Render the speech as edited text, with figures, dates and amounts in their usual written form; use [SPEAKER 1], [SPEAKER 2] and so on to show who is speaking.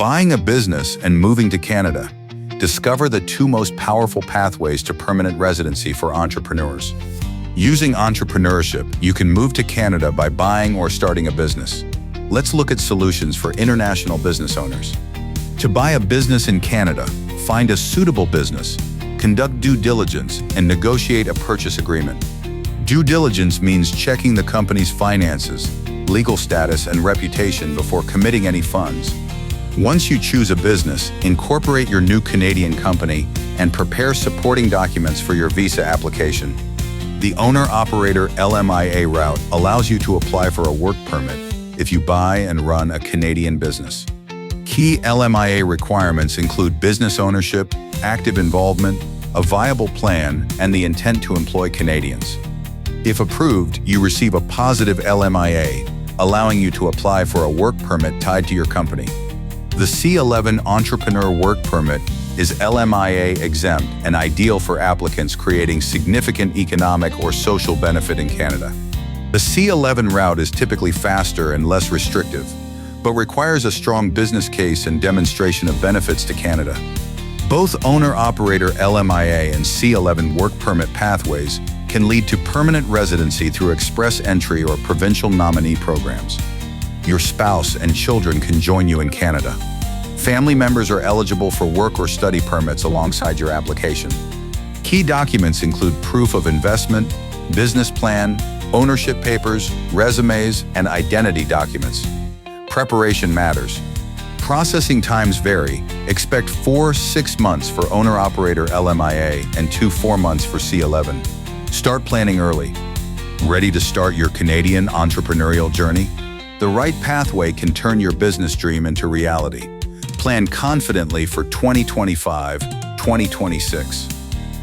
[SPEAKER 1] Buying a business and moving to Canada. Discover the two most powerful pathways to permanent residency for entrepreneurs. Using entrepreneurship, you can move to Canada by buying or starting a business. Let's look at solutions for international business owners. To buy a business in Canada, find a suitable business, conduct due diligence, and negotiate a purchase agreement. Due diligence means checking the company's finances, legal status, and reputation before committing any funds. Once you choose a business, incorporate your new Canadian company and prepare supporting documents for your visa application. The Owner-Operator LMIA route allows you to apply for a work permit if you buy and run a Canadian business. Key LMIA requirements include business ownership, active involvement, a viable plan, and the intent to employ Canadians. If approved, you receive a positive LMIA, allowing you to apply for a work permit tied to your company. The C11 Entrepreneur Work Permit is LMIA exempt and ideal for applicants creating significant economic or social benefit in Canada. The C11 route is typically faster and less restrictive, but requires a strong business case and demonstration of benefits to Canada. Both Owner-Operator LMIA and C11 work permit pathways can lead to permanent residency through express entry or provincial nominee programs. Your spouse and children can join you in Canada. Family members are eligible for work or study permits alongside your application. Key documents include proof of investment, business plan, ownership papers, resumes, and identity documents. Preparation matters. Processing times vary. Expect 4-6 months for Owner-Operator LMIA and 2-4 months for C11. Start planning early. Ready to start your Canadian entrepreneurial journey? The right pathway can turn your business dream into reality. Plan confidently for 2025-2026.